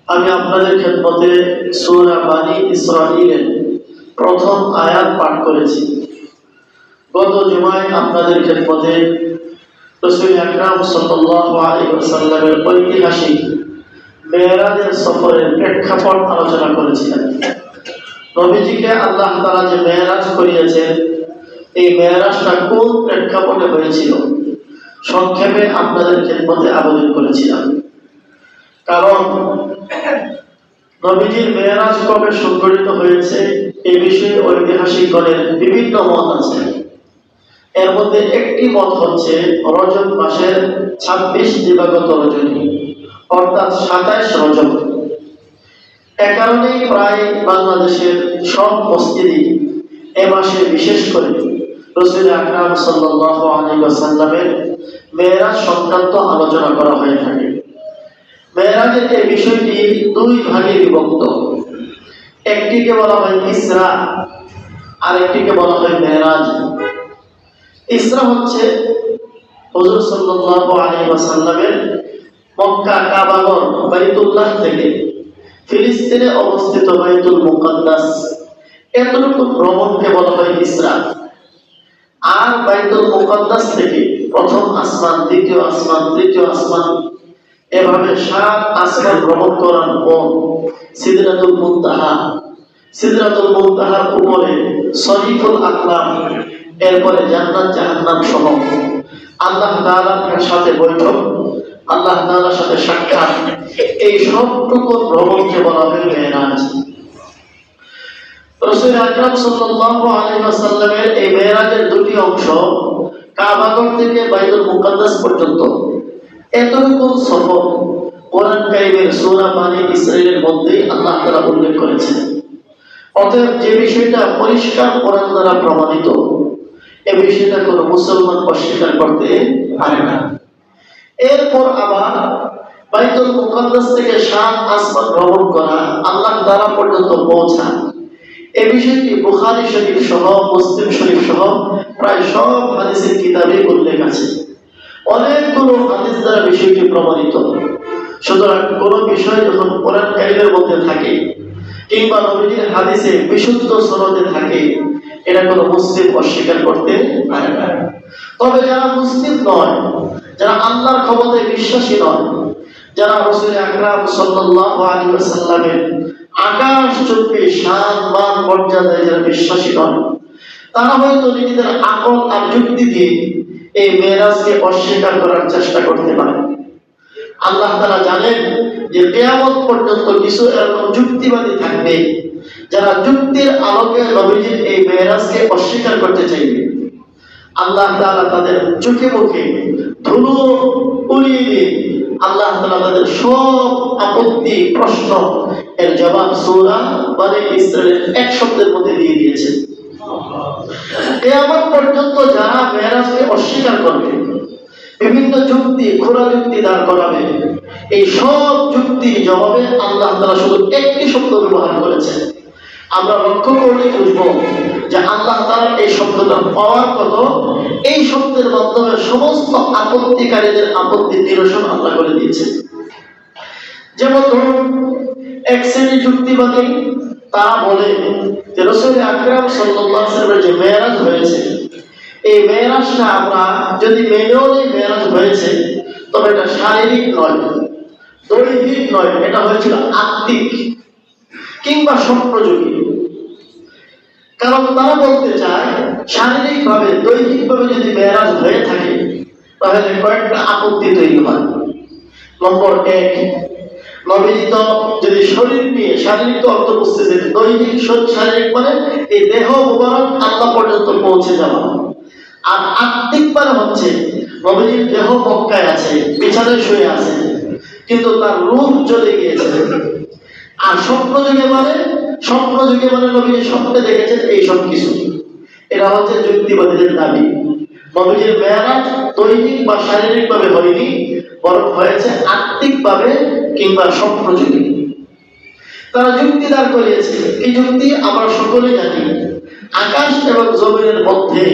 আমি আপনাদের খেদমতে সূরা বানী ইসরাঈলের প্রথম আয়াত পাঠ করেছি। গত জুমায় আপনাদের খেদমতে রাসূল আকরাম সাল্লাল্লাহু আলাইহি ওয়াসাল্লামের ঐতিহাসিক মেরাজের সফরের প্রেক্ষাপট আলোচনা করেছিলেন। নবীজিকে আল্লাহ তাআলা যে মেরাজ করিয়েছেন, এই মেরাজটা কোন প্রেক্ষাপটে হয়েছিল সংক্ষেপে আপনাদের খেদমতে আবেদন করেছিলাম। কারণ নবীজির মেরাজ কবে সংঘটিত হয়েছে এই বিষয়ে ঐতিহাসিকগণের বিভিন্ন মত আছে। এর মধ্যে একটি মত হচ্ছে রজব মাসের 26 দিবাগত রজনী, অর্থাৎ 27 রজব। এ কারণেই প্রায় বাংলাদেশের সব মসজিদে এ মাসে বিশেষ করে রাসূল আকরাম সাল্লাল্লাহু আলাইহি ওয়াসাল্লামের মেরাজ সংক্রান্ত আলোচনা করা হয়ে থাকে। মেরাজের এই বিষয়টি দুই ভাগে বিভক্ত। একটিকে বলা হয় ইসরা, আর একটিকে বলা হয় মেরাজ। ইসরা হচ্ছে হুজুর সাল্লাল্লাহু আলাইহি ওয়াসাল্লামের মক্কা কাবাগর বাইতুল্লাহ থেকে ফিলিস্তিনে অবস্থিত বাইতুল মুকাদ্দাস এতটুকু ভ্রমণকে বলা হয় ইসরা। আর বাইতুল মুকাদ্দাস থেকে প্রথম আসমান, দ্বিতীয় আসমান, তৃতীয় আসমান, এভাবে 7 আসমান ভ্রমণ করার পর সিদরাতুল মুনতাহার উপরে শরীফুল আকলাম, এরপরে জান্নাত জাহান্নাম সহ আল্লাহ তাআলার সাথে বৈঠক, আল্লাহ তাআলার সাথে সাক্ষাৎ, এই সবটুকু ভ্রমণকে বলা হয় মেরাজ। রাসূল আকরাম সাল্লাল্লাহু আলাইহি ওয়াসাল্লামের এই মেরাজের দুটি অংশ, কাবাগর থেকে বাইতুল মুকাদ্দাস পর্যন্ত এতটুকু সফর কোরআন কারীমের সূরা বানী ইসরাঈলের মধ্যেই আল্লাহ তাআলা উল্লেখ করেছেন। অতএব যে বিষয়টা পরিষ্কার কোরআন দ্বারা প্রমাণিত, এই বিষয়টা কোনো মুসলমান অস্বীকার করতে পারে না। এরপর আবার বাইতুল মুকাদ্দাস থেকে 7 আসমান ভ্রমণ করা, আল্লাহ তাআলা পর্যন্ত পৌঁছা, এই বিষয়টি বুখারী শরীফ সহ মুসলিম শরীফ সহ প্রায় সব হাদিসের কিতাবে উল্লেখ আছে। অনেকগুলো হাদিস দ্বারা বিষয়টি প্রমাণিত। সুতরাং কোনো বিষয় যখন কোরআন কারীমের মধ্যে থাকে কিংবা নবীজির হাদিসে বিশুদ্ধ সনদে থাকে, এটা কোনো মুসলিম অস্বীকার করতে পারে না। তবে যারা মুসলিম নয়, যারা আল্লাহর ক্ষমতায় বিশ্বাসী নয়, যারা রাসূল আকরাম সাল্লাল্লাহু আলাইহি ওয়াসাল্লামের আকাশচুম্বী শান মান মর্যাদায় যারা বিশ্বাসী নয়, তারা হয়তো নিজেদের আকল আর যুক্তি দিয়ে এই মেরাজকে অস্বীকার করার চেষ্টা করতে পারে। আল্লাহ তাআলা জানেন যে কিয়ামত পর্যন্ত কিছু এরকম যুক্তিবাদী থাকবে যারা যুক্তির আলোকে নবীজির এই মেরাজকে অস্বীকার করতে চাইবে। আল্লাহ তাআলা তাদের চোখে মুখে ধুলো উড়িয়ে দিয়ে আল্লাহ তাআলা তাদের সব আপত্তি প্রশ্ন এর জবাব সূরা বানী ইসরাঈলের এক শব্দের মধ্যে দিয়ে দিয়েছেন। কিয়ামত পর্যন্ত যারা মেরাজকে অস্বীকার করবে, বিভিন্ন যুক্তি খোলা যুক্তি দাঁড় করাবে, এই সব যুক্তির জবাবে আল্লাহ তাআলা শুধু একটি শব্দ ব্যবহার করেছেন। আমরা লক্ষ্য করলে বুঝব যে আল্লাহ তাআলা এই শব্দটা পাওয়ার কত, এই শব্দের মাধ্যমে সমস্ত আপত্তিকারীদের আপত্তি নিরসন আল্লাহ করে দিয়েছেন। যেমন ধরুন, এক শ্রেণী যুক্তিবাদী তারা বলে যে রাসূল আকরাম সাল্লাল্লাহু আলাইহি ওয়াসাল্লামের যে মেরাজ হয়েছে, এই মেরাজটা আমরা যদি মেনেও নিই মেরাজ হয়েছে, তবে এটা শারীরিক নয়, দৈহিক নয়, এটা হয়েছিল আত্মিক কিংবা স্বপ্নযোগী। কারণ তারা বলতে চায় শারীরিকভাবে দৈহিকভাবে যদি মেরাজ হয়ে থাকে তাহলে কয়েকটা আপত্তি তৈরি হয়। নম্বর 1, নবীজি তো যদি শরীর নিয়ে, শারীরিক তো অর্থ বুঝতেছে, দৈহিক শারীরিক মানে এই দেহ মুবারক আল্লাহ পর্যন্ত পৌঁছে যাওয়া, আর আত্মিক মানে হচ্ছে নবীজির দেহ মক্কায় আছে, বিছানায় শুয়ে আছে, কিন্তু তার রূহ চলে গিয়েছে। আর স্বপ্নযোগে মানে নবীজি স্বপ্নে দেখেছেন এই সব কিছু। এটা হচ্ছে যুক্তিবাদীদের দাবি। নবীজির মেরাজ দৈহিক বা শারীরিক ভাবে হয়নি, বরং হয়েছে আত্মিক ভাবে কিংবা স্বপ্নযোগে। তারা যুক্তি দাঁড় করিয়েছে। এই যুক্তি আমরা সকলে জানি, আকাশ এবং জমিনের মধ্যে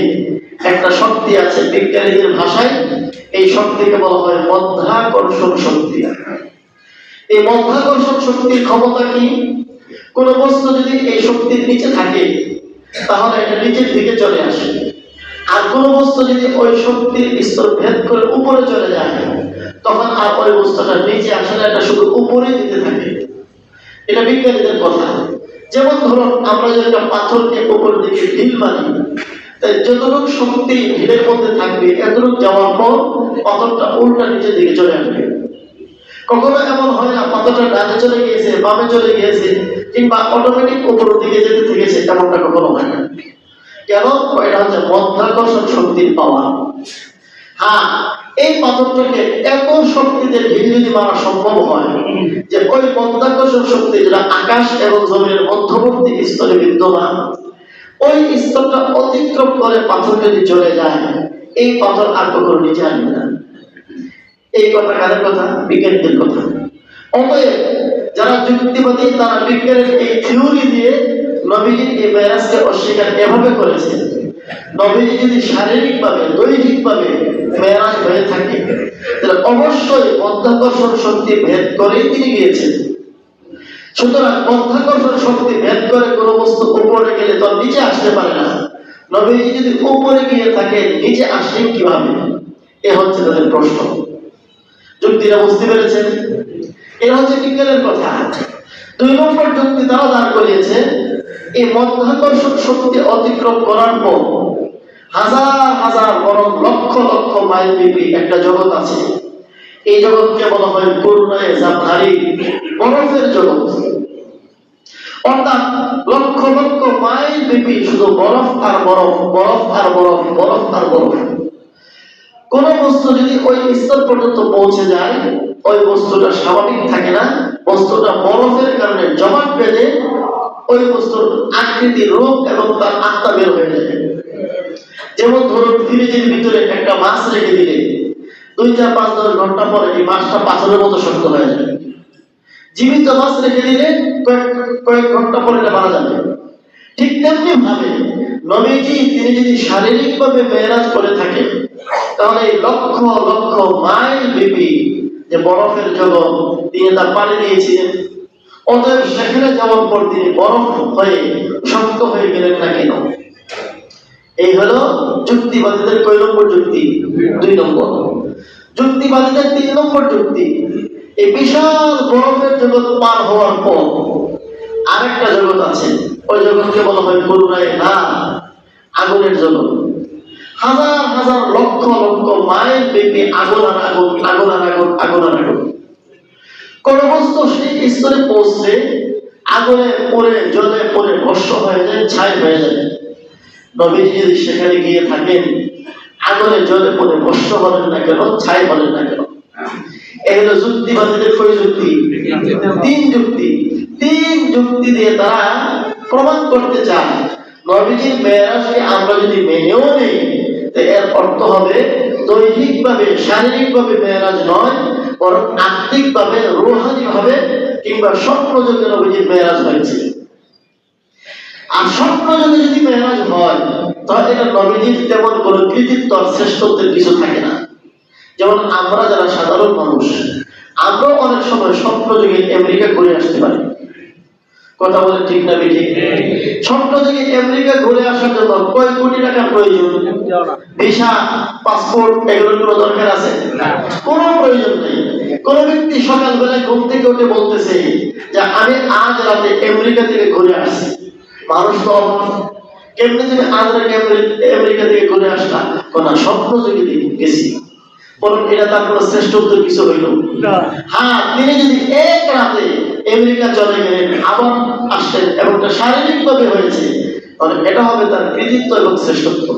একটা শক্তি আছে। বিজ্ঞানীদের ভাষায় এই শক্তিকে বলা হয় মাধ্যাকর্ষণ শক্তি। এই মাধ্যাকর্ষণ শক্তির ক্ষমতা কি? কোন বস্তু যদি এই শক্তির নিচে থাকে তাহলে এটা নিচের দিকে চলে আসে, আর কোন বস্তু যদি ওই শক্তির স্তর ভেদ করে উপরে চলে যায় তখন আর ওই বস্তুটা নিচে আসে না, এটা শুধু উপরেই যেতে থাকে। এটা বিজ্ঞানীদের কথা। যেমন ধরুন আমরা যদি একটা পাথরকে উপর দিকে ঢিল মারি, তাই যতটুকু শক্তি ঢিলের মধ্যে থাকবে এতটুকু যাওয়ার পর পাথরটা উল্টা নিচের দিকে চলে আসবে। কখনো এমন হয় না পাথরটা ডানে চলে গিয়েছে, বামে চলে গিয়েছে, কিংবা অটোমেটিক উপরের দিকে যেতে থেকেছে, এমনটা কখনো হয় না। কেন? এটা হচ্ছে মাধ্যাকর্ষণ শক্তির পাওয়া। হ্যাঁ, এই পাথরটাকে এত শক্তিতে ঢিল যদি মারা সম্ভব হয় যে ওই মাধ্যাকর্ষণ শক্তি যেটা আকাশ এবং জমিনের মধ্যবর্তী স্তরে বিদ্যমান, ওই স্তরটা অতিক্রম করে পাথর যদি চলে যায়, এই পাথর আর কখনো নিচে আসবে না। এই কথা কাদের কথা? বিজ্ঞানীদের কথা। অতএব যারা যুক্তিবাদী তারা বিজ্ঞানের এই থিওরি দিয়ে নবীজির এই মেরাজকে অস্বীকার এভাবে করেছে, নবীজি যদি শারীরিকভাবে দৈহিকভাবে মেরাজ হয়ে থাকে তাহলে অবশ্যই মাধ্যাকর্ষণ শক্তি ভেদ করেই তিনি গিয়েছেন। সুতরাং মাধ্যাকর্ষণ শক্তি ভেদ করে কোনো বস্তু উপরে গেলে তো নিচে আসতে পারে না। নবীজি যদি উপরে গিয়ে থাকে নিচে আসলেন কিভাবে? এ হচ্ছে তাদের প্রশ্ন। যুক্তিটা বুঝতে পেরেছেন? এরা হচ্ছে বিজ্ঞানের কথা। 2 নম্বর যুক্তি তারা দাঁড় করিয়েছে, এই মাধ্যাকর্ষণ শক্তি অতিক্রম করার পর হাজার হাজার বরং লক্ষ লক্ষ মাইল ব্যাপী একটা জগৎ আছে। এই জগৎকে বলা হয় করুণায় জাফারি, বরফের জগৎ। অর্থাৎ লক্ষ লক্ষ মাইল ব্যাপী শুধু বরফ আর বরফ, বরফ আর বরফ, বরফ আর বরফ। কোন বস্তু যদি ওই স্তর পর্যন্ত পৌঁছে যায়, ওই বস্তুটা স্বাভাবিক থাকে না, বস্তুটা বরফের কারণে জমাট বেঁধে ওই বস্তুর আকৃতি, রূপ এবং তার আত্মা বের হয়ে যায়। যেমন ধরুন ফ্রিজের ভিতরে একটা মাছ রেখে দিলে 2-4-5-10 ঘন্টা পরে এই মাছটা পাথরের মতো শক্ত হয়ে যায়। জীবিত মাছ রেখে দিলে কয়েক ঘন্টা পরে এটা মারা যাবে। ঠিক তেমনি ভাবে নবীজি তিনি যদি শারীরিকভাবে মেরাজ করে থাকেন তাহলে লক্ষ লক্ষ মাইল ব্যাপী যে বরফের জগৎ তিনি তার পাড়ি দিয়েছিলেন। অতএব সেখানে যাওয়ার পর তিনি বরফ হয়ে শক্ত হয়ে গেলেন না কেন? এই হলো যুক্তিবাদীদের কয় নম্বর যুক্তি? 2 নম্বর। যুক্তিবাদীদের 3 নম্বর যুক্তি, এই বিশাল বরফের জগৎ পার হওয়ার পর আরেকটা জগৎ আছে, ওই জগৎকে বলা হয় করুণায় না, আগুনের জগৎ। হাজার হাজার লক্ষ লক্ষ মাইল ব্যাপী আগুন আর আগুন, আগুন আর আগুন, আগুন আর আগুন। কোন বস্তু সেই স্তরে পৌঁছলে আগুনে পড়ে জলে পড়ে ভস্ম হয়ে যায়, ছাই হয়ে যায়। নবীজি যদি সেখানে গিয়ে থাকেন আগুনে জলে পড়ে ভস্ম হলেন না কেন, ছাই হলেন না কেন? এই হলো যুক্তিবাদীদের কয় যুক্তি? 3 যুক্তি। 3 যুক্তি দিয়ে তারা প্রমাণ করতে চায় নবীজির মেরাজকে আমরা যদি মেনেও নেই এর অর্থ হবে দৈহিকভাবে শারীরিকভাবে মেরাজ নয়, বরং আত্মিকভাবে রূহানিভাবে কিংবা স্বপ্নযোগে নবীজির মেরাজ হয়েছে। আর স্বপ্নযোগে যদি মেরাজ হয় তাহলে এটা নবীজির তেমন কোনো কৃতিত্ব আর শ্রেষ্ঠত্বের কিছু থাকে না। যেমন আমরা যারা সাধারণ মানুষ, আমরাও অনেক সময় স্বপ্নযোগে আমেরিকা ঘুরে আসতে পারি। কথা বলে ঠিক না বেঠিক? স্বপ্নযোগে আমেরিকা ঘুরে আসার জন্য কয় কোটি টাকার প্রয়োজন? ভিসা, পাসপোর্ট এগুলোর কোনো দরকার আছে? কোনো প্রয়োজন নেই। কোন ব্যক্তি সকালবেলায় ঘুম থেকে উঠে বলতেছে যে আমি আজ রাতে আমেরিকা থেকে ঘুরে আসছি, মানুষ তো কেমনি তুমি আজ রাতে আমেরিকা থেকে ঘুরে আসলা? কোনা স্বপ্নযোগে গেছি। বরং এটা তার কোনো শ্রেষ্ঠত্ব কিছু হইল না। হ্যাঁ, তিনি যদি এক রাতে আমেরিকা চলে গেলেন আবার আসছেন এবং এটা শারীরিকভাবে হয়েছে, তাহলে এটা হবে তার কৃতিত্ব এবং শ্রেষ্ঠত্ব।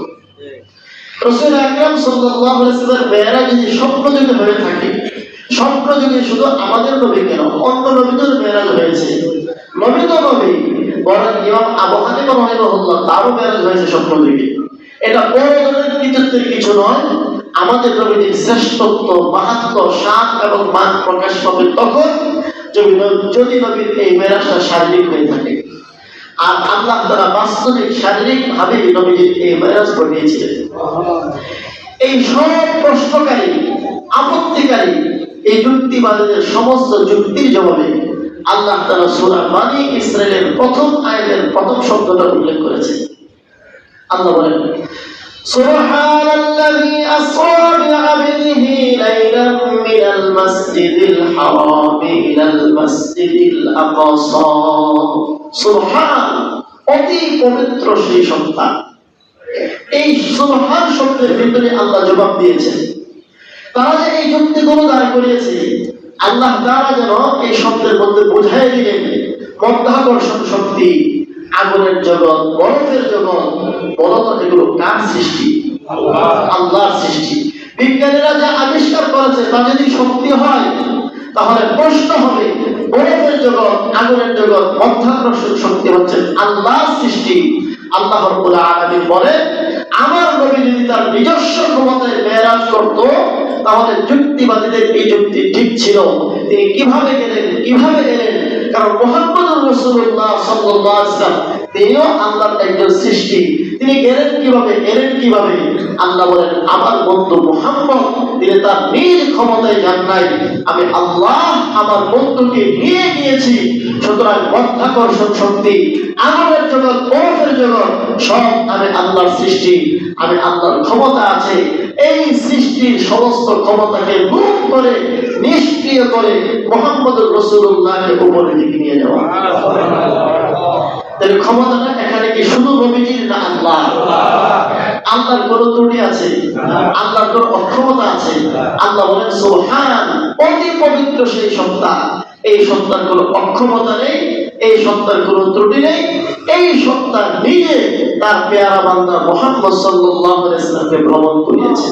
রাসূল আকরাম সাল্লাল্লাহু আলাইহি ওয়াসাল্লাম মেরাজ যদি স্বপ্নযোগে হয়ে থাকে, স্বপ্নযোগে শুধু আমাদের নবী কেন অন্য নবীদের মেরাজ হয়েছে। নবী তো নবী, বরং ইমাম আবু হানিফা রাহিমাহুল্লাহ তারও মেরাজ হয়েছে স্বপ্নযোগে। এটা বড় ধরনের কৃতিত্বের কিছু নয়। আমাদের নবীর শ্রেষ্ঠত্ব, মাহাত্ম্য, শান এবং মান প্রকাশ পাবে তখন যদি নবীর এই মেরাজটা শারীরিক হয়ে থাকে। আর আল্লাহ তাআলা বাস্তবিক শারীরিক ভাবে নবীর এই মেরাজ ঘটিয়েছিলেন। এই সব প্রশ্নকারী, আপত্তিকারী এই যুক্তিবাদীদের সমস্ত যুক্তির জবাবে আল্লাহ তাআলা সূরা বনী ইসরাঈলের প্রথম আয়াতের প্রথম শব্দটা উল্লেখ করেছে। আল্লাহ বলেন, সুবহানাল্লাযী আসরা বিআবদিহি লাইলাম মিনাল মাসজিদিল হারামি ইলাল মাসজিদিল আকসা। সুবহান, অতি পবিত্র সেই সত্তা। এই সুবহান শব্দের ভিতরে আল্লাহ জবাব দিয়েছেন। তারা যে এই যুক্তিগুলো দাঁড় করিয়েছে, আল্লাহ তাআলা যেন এই শব্দের মধ্যে বুঝাই দিলেন মাধ্যাকর্ষণ শক্তি, আগুনের জগৎ, বরফের জগৎ, বলতো এগুলো কার সৃষ্টি? আল্লাহর সৃষ্টি। বিজ্ঞানীরা যা আবিষ্কার করেছে তা যদি সত্যি হয় তাহলে প্রশ্ন হবে, বরফের জগৎ, আগুনের জগৎ, মাধ্যাকর্ষণ শক্তি হচ্ছে আল্লাহর সৃষ্টি। আল্লাহ রাব্বুল আলামিন বলে, আমার নবী যদি তার নিজস্ব ক্ষমতায় মেরাজ করত তাহলে যুক্তিবাদীদের এই যুক্তি ঠিক ছিল। তিনি কিভাবে গেলেন? কারণ মুহাম্মদুর রাসূলুল্লাহ সাল্লাল্লাহু আলাইহি ওয়াসাল্লাম তিনিও আল্লাহর একজন সৃষ্টি। তিনি গেলেন কিভাবে? আল্লাহ বলেন, আমার বন্ধু মুহাম্মদ তিনি তার নিজ ক্ষমতায় যান নাই, আমি আল্লাহ আমার বন্ধুকে নিয়ে গিয়েছি। সুতরাং মাধ্যাকর্ষণ শক্তি, আগুনের জগৎ, বরফের জগৎ সব আমি আল্লাহর সৃষ্টি, আমি আল্লাহর ক্ষমতা আছে। এই সৃষ্টির সমস্ত ক্ষমতাকে মুখ করে নিষ্ক্রিয় করে মুহাম্মদুর রাসূলুল্লাহকে উপরের দিকে নিয়ে যাওয়া। তাহলে ক্ষমতাটা এখানে কি শুধু নবীজির না আল্লাহ? আল্লাহর কোনো ত্রুটি আছে? আল্লাহর কোনো অক্ষমতা আছে? আল্লাহ বলেন সুবহান, অতি পবিত্র সেই সত্তা। এই সত্তার কোনো অক্ষমতা নেই, এই সত্তার কোনো ত্রুটি নেই। এই সত্তা নিজে তার পেয়ারা বান্দা মুহাম্মদ সাল্লাল্লাহু আলাইহি ওয়াসাল্লামকে ভ্রমণ করিয়েছে।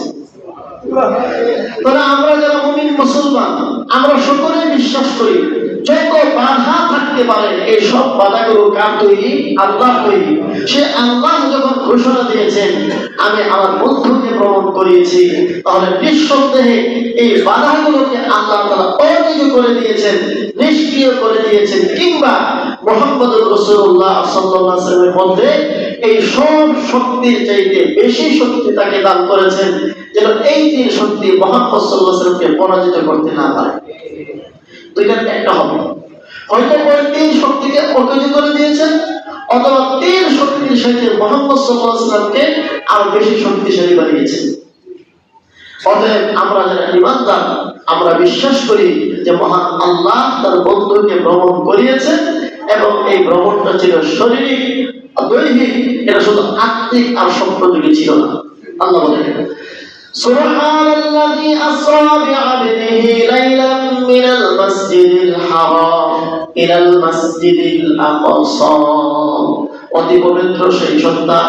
তাহলে আমরা যারা মুমিন মুসলমান, আমরা সকলেই বিশ্বাস করি যত বাধা থাকতে পারে এই সব বাধাগুলো কার তৈরি? আল্লাহ তৈরি। সে আল্লাহ যখন ঘোষণা দিয়েছেন আমি আমার বন্ধুকে ভ্রমণ করিয়েছি, তাহলে নিঃসন্দেহে এই বাধাগুলোকে আল্লাহ তাআলা অকেজো করে দিয়েছেন, নিষ্ক্রিয় করে দিয়েছেন, কিংবা মুহাম্মদুর রাসূলুল্লাহ সাল্লাল্লাহু আলাইহি ওয়াসাল্লামের মধ্যে এই সব শক্তির চাইতে বেশি শক্তি তাকে দান করেছেন, যেন এই তিন শক্তি মুহাম্মদ সাল্লাল্লাহু আলাইহি ওয়াসাল্লামকে পরাজিত করতে না পারে। দুইটার একটা হবে, হয়তো ওই তিন শক্তিকে অকেজো করে দিয়েছেন, অথবা তিন শক্তির সাথে মুহাম্মদ সাল্লাল্লাহু আলাইহি ওয়াসাল্লামকে আরো বেশি শক্তিশালী বানিয়েছেন। অতএব আমরা যারা ঈমানদার, আমরা বিশ্বাস করি যে মহান আল্লাহ তার বন্ধুকে ভ্রমণ করিয়েছেন, এবং এই ভ্রমণটা ছিল শারীরিক, দৈহিক, এটা শুধু আত্মিক আর সম্প্রদায়িক ছিল না। আল্লাহ বলেন, সুবহানাল্লাযী আসরা বিআবদিহি লাইলাম মিনাল মাসজিদিল হারাম ইলাল মাসজিদিল আকসা। অতি পবিত্র সেই সত্তা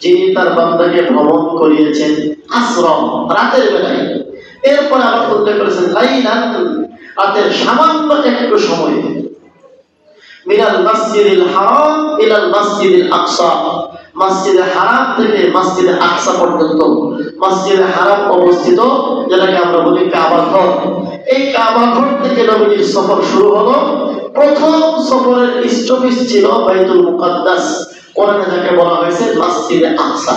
যিনি তার বান্দাকে ভ্রমণ করিয়েছেন আসরা, রাতের বেলায়। এরপর আবার উল্লেখ করেছেন লাইলান, রাতের সামান্য একটু সময়। মিনাল মাসজিদিল হারাম ইলাল মাসজিদিল আকসা, মসজিদে হারাম থেকে মসজিদে আকসা পর্যন্ত। মসজিদে হারাম অবস্থিত, যেটাকে আমরা বলি কাবা ঘর। এই কাবা ঘর থেকে নবীর সফর শুরু হলো। প্রথম সফরের স্টপেজ ছিল বাইতুল মুকাদ্দাস, কোরআনে যাকে বলা হয়েছে মসজিদে আকসা।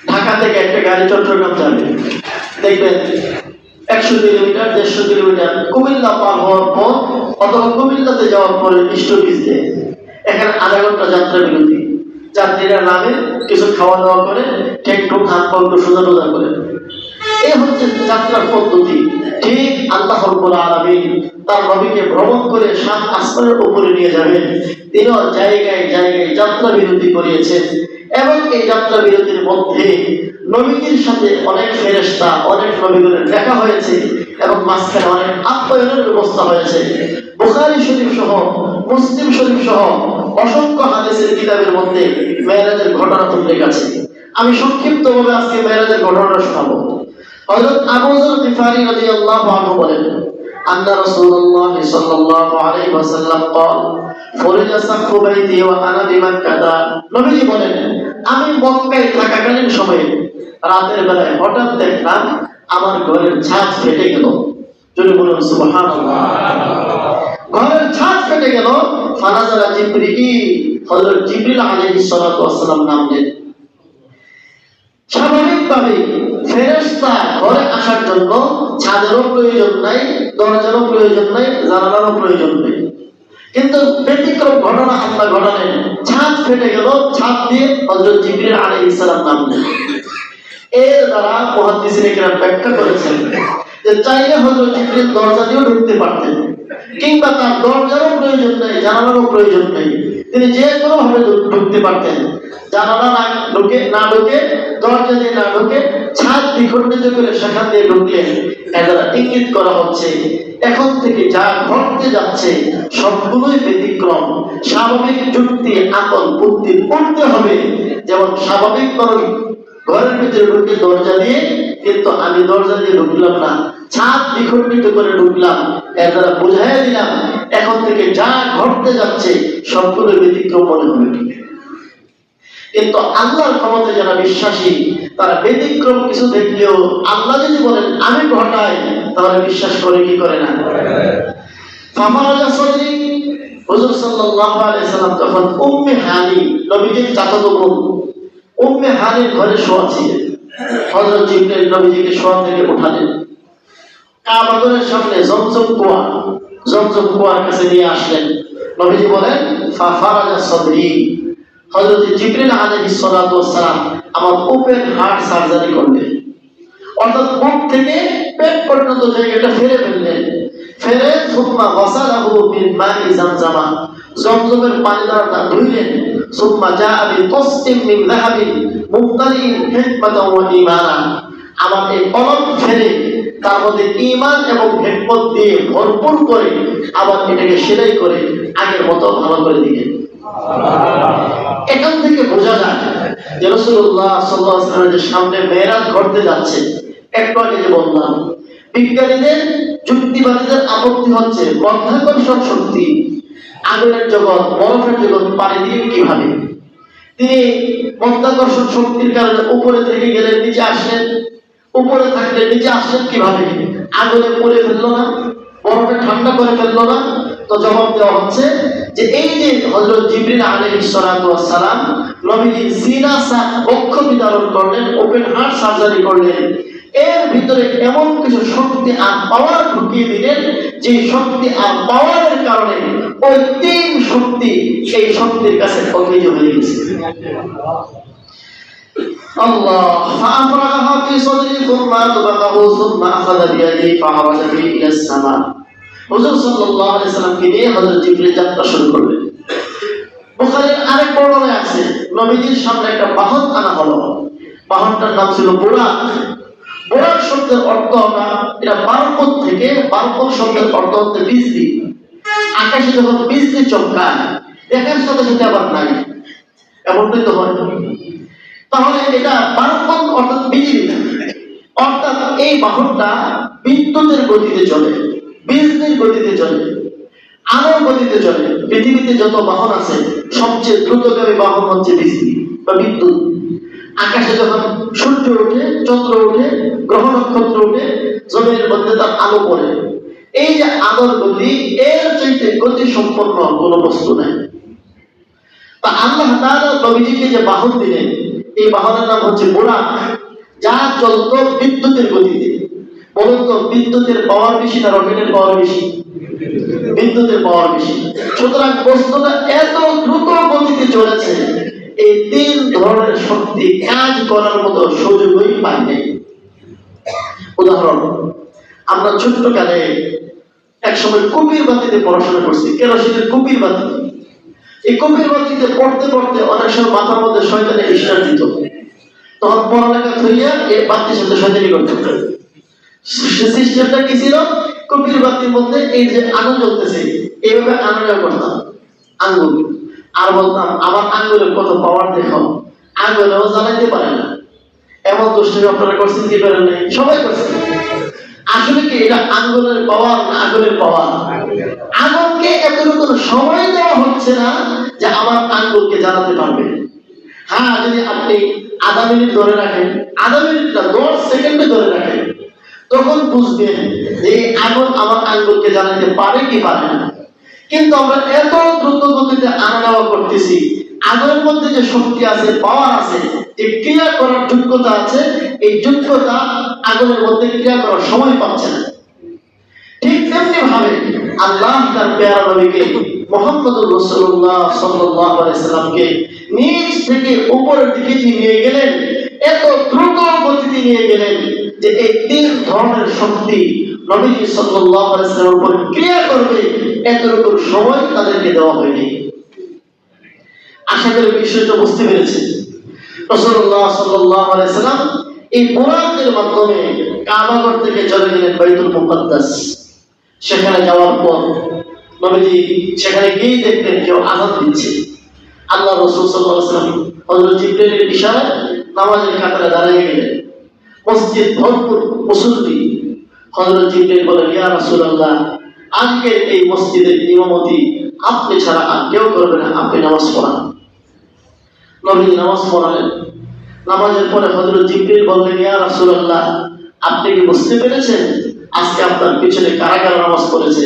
ঢাকা থেকে একটা গাড়ি চট্টগ্রাম যাবে, দেখবেন 100 কিলোমিটার 150 কিলোমিটার কুমিল্লা পার হওয়ার পর অথবা কুমিল্লাতে যাওয়ার পরে স্টপেজ দেয়। এখানে আধা ঘন্টা যাত্রা বিরতি। যাত্রীরা নামে, কিছু খাওয়া দাওয়া করে, একটু হাত পা সোজা টোজা করে। এই হচ্ছে যাত্রার পদ্ধতি। ঠিক আল্লাহ রাব্বুল আলামিন তার নবীকে ভ্রমণ করে 7 আসমানের উপরে নিয়ে যাবেন। তিনিও জায়গায় জায়গায় যাত্রা বিরতি করিয়েছেন, এবং এই যাত্রা বিরতির মধ্যে নবীর সাথে অনেক ফেরেশতা, অনেক নবীগণের দেখা হয়েছে, এবং মাঝখানে অনেক আপ্যায়নের ব্যবস্থা হয়েছে। বুখারী শরীফ সহ, মুসলিম শরীফ সহ অসংখ্য হাদিসের কিতাবের মধ্যে মেরাজের ঘটনা উল্লেখ আছে। আমি সংক্ষিপ্তভাবে আজকে মেরাজের ঘটনাটা শোনাবো। হযরত আবু যর গিফারী রাদিয়াল্লাহু আনহু বলেন, আন্না রাসূলুল্লাহ সাল্লাল্লাহু আলাইহি ওয়াসাল্লাম قال فرج سقف بيتي وانا بمكة। নবীজি বলেন, আমি মক্কায় থাকাকালীন সময়ে রাতের বেলায় হঠাৎ দেখলাম আমার ঘরের ছাদ ফেটে গেল। যদি বলুন সুবহানাল্লাহ। ঘরের ছাদ ফেটে গেল। ফানাজালা জিবরিল, হযরত জিবরিল আলাইহিস সালাতু ওয়াস সালাম নামলেন। স্বাভাবিকভাবে ফেরেশতা ফেরেশতা ঘরে আসার জন্য ছাদেরও প্রয়োজন নাই, দরজারও প্রয়োজন নাই, জানালারও প্রয়োজন নেই। কিন্তু ব্যতিক্রম ঘটনা আল্লাহ ঘটালেন, ছাদ ফেটে গেল, ছাদ দিয়ে হযরত জিবরিল আলাইহিস সালাম নামলেন। এর দ্বারা মুহাদ্দিসিনে কেরাম ব্যাখ্যা করেছেন যে চাইলে হযরত জিবরিল দরজা দিয়েও ঢুকতে পারতেন, কিংবা তার দরজারও প্রয়োজন নেই, জানালারও প্রয়োজন নেই, তিনি যে কোনো ভাবে ঢুকতে পারতেন। জানালা না ঢুকে দরজা দিয়ে না ঢুকে ছাদ দ্বিখণ্ডিত করে সেখান দিয়ে ঢুকলেন। এর দ্বারা ইঙ্গিত করা হচ্ছে এখন থেকে যা ঘটতে যাচ্ছে সবগুলোই ব্যতিক্রম। স্বাভাবিক যুক্তি আকল বুদ্ধি করতে হবে, যেমন স্বাভাবিক মানুষ ঘরের ভিতরে ঢুকে দরজা দিয়ে, কিন্তু আমি দরজা দিয়ে ঢুকলাম না, ছাদ দ্বিখণ্ডিত করে ঢুকলাম। এর দ্বারা বুঝাইয়া দিলাম এখন থেকে যা ঘটতে যাচ্ছে সবগুলো ব্যতিক্রম মনে হবে। কিন্তু আল্লাহর ক্ষমতায় যারা বিশ্বাসী তারা ব্যতিক্রম কিছু দেখলেও আল্লাহ যদি বলেন আমি ঘটাই, তাহলে বিশ্বাস করে কি করে না। হুজুর সাল্লাল্লাহু আলাইহি সাল্লাম তখন উম্মে হানি, নবীজির চাচাতো বোন উম্মে হানির ঘরে শোয়া ছিলেন। হযরত জিবরিল নবীজিকে শোয়া থেকে উঠালেন, কাবাগরের সামনে জমজম কুয়ার কাছে নিয়ে আসলেন। নবীজি বলেন ফাফারাজা সাদরি, হযরত জিবরিল আলাইহিস সালাতু ওয়াস সালাম আমার ওপেন হার্ট সার্জারি করলেন, অর্থাৎ বুক থেকে পেট পর্যন্ত জায়গাটা ফেলে ফেললেন। ফেরে সুম্মা ওয়াসালাহু মিন মাই জামজামা, জমজমের পানি দ্বারা তা ধুইলেন। সুম্মা জাআ বি তাসতিম মিন যাহাবিন মুমতালিন হিকমাতাও ওয়া ঈমানা, আমার এই কলম ফেলে তার মধ্যে ঈমান এবং হিকমত দিয়ে ভরপুর করে আবার এটাকে সেলাই করে আগের মতো ভালো করে দিলেন। এখান থেকে বোঝা যায় যে রাসূলুল্লাহ সাল্লাল্লাহু আলাইহি ওয়াসাল্লামের সামনে মেরাজ ঘটতে যাচ্ছে। একটু আগে যে বললাম বিজ্ঞানীদের যুক্তিবাদীদের আপত্তি হচ্ছে মাধ্যাকর্ষণ শক্তি, আগুনের জগৎ বরফের জগৎ পানি দিয়ে কিভাবে, তিনি মাধ্যাকর্ষণ শক্তির কারণে উপরে থেকে গেলেন নিচে আসলেন, উপরে থাকলে নিচে আসলেন কিভাবে, আগুনে পুড়ে ফেললো না, বরফে ঠান্ডা করে ফেললো না। তো জবাব দেওয়া হচ্ছে যে এই যে হযরত জিবরিল আলাইহিস সালাতু ওয়াস সালাম নবীজি সিনা সা বক্ষ বিদারণ করলেন, ওপেন হার্ট সার্জারি করলেন, এর ভিতরে এমন কিছু শক্তি আর পাওয়ার ঢুকিয়ে দিলেন যে শক্তি আর পাওয়ারের কারণে ওই তিন শক্তি এই শক্তির কাছে অকেজ হয়ে গেছে। আল্লাহ ফাফরাহা ফি সাদরি সুম্মা তাবাকাহু সুম্মা আখাযা বিয়াদি ফাহাওয়াজা বি ইলা সামা। হুজুর সাল্লাল্লাহু আলাইহি সাল্লামকে নিয়ে হযরত জিবরিল যাত্রা শুরু করলেন। বুখারীর আরেক বর্ণনায় আছে নবীজির সামনে একটা বাহন আনা হলো, বাহনটার নাম ছিল বুরাক। বুরাক শব্দের অর্থ আমরা এটা বারকত থেকে, বারকত শব্দের অর্থ হচ্ছে বিজলি। আকাশে যখন বিজলি চমকায় দেখার সাথে সাথে আবার নাই, এমনটাই তো হয়। তাহলে এটা বারকত অর্থাৎ বিজলি, অর্থাৎ এই বাহনটা বিদ্যুতের গতিতে চলে, বিজলির গতিতে চলে, আলোর গতিতে চলে। পৃথিবীতে যত বাহন আছে সবচেয়ে দ্রুতগামী বাহন হচ্ছে বিজলি বা বিদ্যুৎ। আকাশে যখন সূর্য ওঠে, চন্দ্র ওঠে, গ্রহ নক্ষত্র ওঠে, জমিনের মধ্যে তার আলো পড়ে, এই যে আলোর গতি, এর চাইতে গতি সম্পন্ন কোনো বস্তু নাই। তা আল্লাহ তাআলা নবীজিকে যে বাহন দিলেন, এই বাহনের নাম হচ্ছে বুরাক, যা চলত বিদ্যুতের গতিতে। বলুন তো বিদ্যুতের পাওয়ার বেশি না রকেটের পাওয়ার বেশি? বিদ্যুতের পাওয়ার বেশি। সুতরাং বস্তুটা এত দ্রুত গতিতে চলেছে, এই তিন ধরনের শক্তি কাজ করার মতো সুযোগই পায় নাই। উদাহরণ, আমরা ছোট্টকালে একসময় কুপির বাতিতে পড়াশোনা করছি, কেরোসিনের কুপির বাতি। এই কুপির বাতিতে পড়তে পড়তে অনেক সময় মাথার মধ্যে শয়তানি বিশ্বাস দিত, তখন পড়ালেখা থইয়া এই বাতির সাথে শয়তানি করতে হতো। সিস্টেমটা কি ছিল? কুপির বাতির মধ্যে এই যে আগুন জ্বলতেছে, এইভাবে আগুন করতাম আঙ্গুল, আর বলতাম আমার আঙ্গুলের কত পাওয়ার দেখাও, আঙ্গুলেও জ্বালাইতে পারে না। এমন দুষ্টি আপনারা করছেন কি করেন নাই? সবাই করছেন। আসলে কি এটা আঙ্গুলের পাওয়ার না আগুনের পাওয়ার? আগুনকে এতটুকু সময় দেওয়া হচ্ছে না যে আমার আঙ্গুলকে জ্বালাতে পারবে। হ্যাঁ, যদি আপনি আধা মিনিট ধরে রাখেন, আধা মিনিট না 10 সেকেন্ডে ধরে রাখেন, তখন বুঝবেন যে আগুন আমার আঙ্গুলকে জ্বালাতে পারে কি পারে না। কিন্তু আমরা এত দ্রুত গতিতে আনা নেওয়া করতেছি আগুনের মধ্যে যে শক্তি আছে, পাওয়ার আছে, যে ক্রিয়া করার যোগ্যতা আছে, এই যোগ্যতা আগুনের মধ্যে ক্রিয়া করার সময় পাচ্ছে না। ঠিক তেমনি ভাবে আল্লাহ তার প্যারা নবীকে মুহাম্মদুর রাসূলুল্লাহ সাল্লাল্লাহু আলাইহি সাল্লামকে নিচ থেকে উপরের দিকে নিয়ে গেলেন, এত দ্রুত গতিতে নিয়ে গেলেন যে এই তিন ধরনের শক্তি নবীজি সাল্লাল্লাহু আলাইহি সাল্লামের উপর ক্রিয়া করবে এতটুকু সময় তাদেরকে দেওয়া হয়নি। আশা করি বিষয়টা বুঝতে পেরেছেন। রাসূলুল্লাহ সাল্লাল্লাহু আলাইহি সাল্লাম এই বুরাকের মাধ্যমে কাবাঘর থেকে চলে গেলেন বাইতুল মুকাদ্দাস। সেখানে যাওয়ার পর নবীজি সেখানে গিয়ে দেখতেন কেউ আযান দিচ্ছে। আল্লাহ রাসূল সাল্লাল্লাহু আলাইহি ওয়াসাল্লাম হযরত জিবরিলের ইশারায় নামাজের কাতারে দাঁড়িয়ে গেলেন। মসজিদ ভরপুর মুসল্লি। হযরত জিবরিল বলেন, ইয়া রাসূলুল্লাহ, আজকে এই মসজিদের ইমামতি আপনি ছাড়া আর কেউ করবে না, আপনি নামাজ পড়ান। নবীজি নামাজ পড়ালেন। নামাজের পরে হযরত জিবরিল বললেন, ইয়া রাসূলুল্লাহ, আপনি কি বুঝতে পেরেছেন আজকে আপনার পিছনে কারা কারা নামাজ পড়েছে?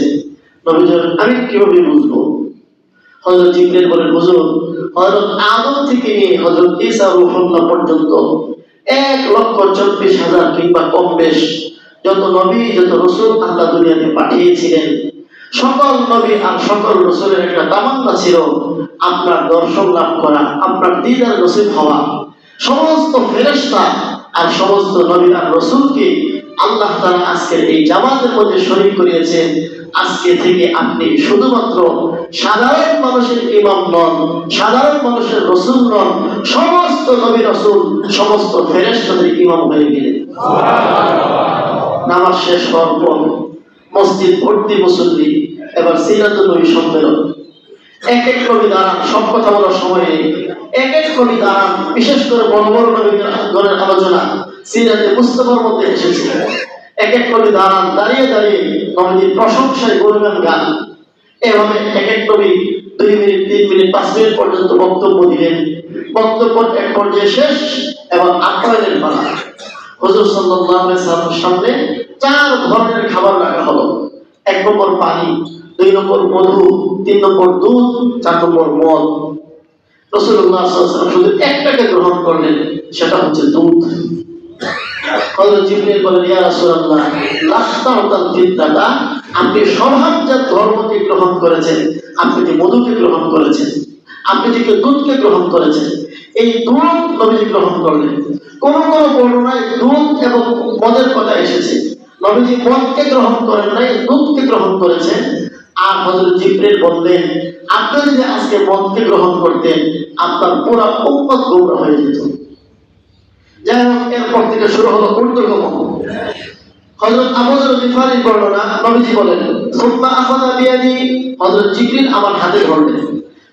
নবীজি বলেন, আমি কিভাবে বুঝবো? হযরত জিবরিল বলেন, হুজুর, হযরত আদম থেকে নিয়ে হযরত ঈসা রূহুল্লাহ পর্যন্ত 1,40,000 কিংবা কম বেশ যত নবী যত রাসূল আল্লাহ দুনিয়াতে পাঠিয়েছিলেন, সকল নবী আর সকল রাসূলের একটা তামান্না ছিল আপনার দর্শন লাভ করা, আপনার দিদার নসিব হওয়া। সমস্ত ফেরেশতা আর সমস্ত নবী আর রাসূলকে আল্লাহ তাআলা আজকের এই জামাতের মধ্যে শরীক করিয়েছেন। আজকে থেকে আপনি শুধুমাত্র সাধারণ মানুষের ইমাম নন, সাধারণ মানুষের রাসূল নন, সমস্ত নবী রাসূল সমস্ত ফেরেশতাদের ইমাম হয়ে গেলেন। নামাজ শেষ হওয়ার পর মসজিদ ভর্তি মুসল্লি। এবার সিরাতুন নবী সম্মেলন। এক এক কবি দাঁড়ান, সব কথা বলার সময় নেই। এক এক কবি দাঁড়ান, বিশেষ করে বড় বড় নবীগণের আলোচনা সিরাতে মুস্তাফার মধ্যে এসেছে। এক এক কবি দাঁড়ান, দাঁড়িয়ে দাঁড়িয়ে নবীজির প্রশংসায় গুণগান গান। এভাবে এক এক কবি 2 মিনিট 3 মিনিট 5 মিনিট পর্যন্ত বক্তব্য দিলেন। বক্তব্য এক পর্যায়ে শেষ এবং আপ্যায়নের পালা। হুজুর সাল্লাল্লাহু আলাইহি ওয়াসাল্লামের সামনে 4 ধরনের খাবার রাখা হলো। 1 নম্বর পানি, 2 নম্বর মধু, 3 নম্বর দুধ, 4 নম্বর মদ। রাসূলুল্লাহ সাল্লাল্লাহু আলাইহি ওয়াসাল্লাম শুধু একটাকে গ্রহণ করলেন, সেটা হচ্ছে দুধ। হযরত জিবরিল বলেন, ইয়া রাসূলুল্লাহ, লাস্তাউতাল ফিতরাতা, আপনি স্বভাবজাত ধর্মকে গ্রহণ করেছেন, আপনি যে মধুকে গ্রহণ করেছেন, আপনি যে দুধকে গ্রহণ করেছেন, এই দুধ নবীজি গ্রহণ করলেন। কোন কোন বর্ণনায় দুধ এবং মদের কথা এসেছে। নবীজি মদকে গ্রহণ করেন নাই, দুধকে গ্রহণ করেছেন। আর হযরত জিবরিল বললেন, আপনি যদি আজকে মদকে গ্রহণ করতেন, আপনার পুরো উম্মত গোমরাহ হয়ে যেত। যাই হোক, এরপর থেকে শুরু হলো ঊর্ধ্বগমন। হযরত আবু যর গিফারীর বর্ণনা, নবীজি বলেন, সুম্মা আখাযা বিয়াদি, হযরত জিবরিল আমার হাতে ধরলেন।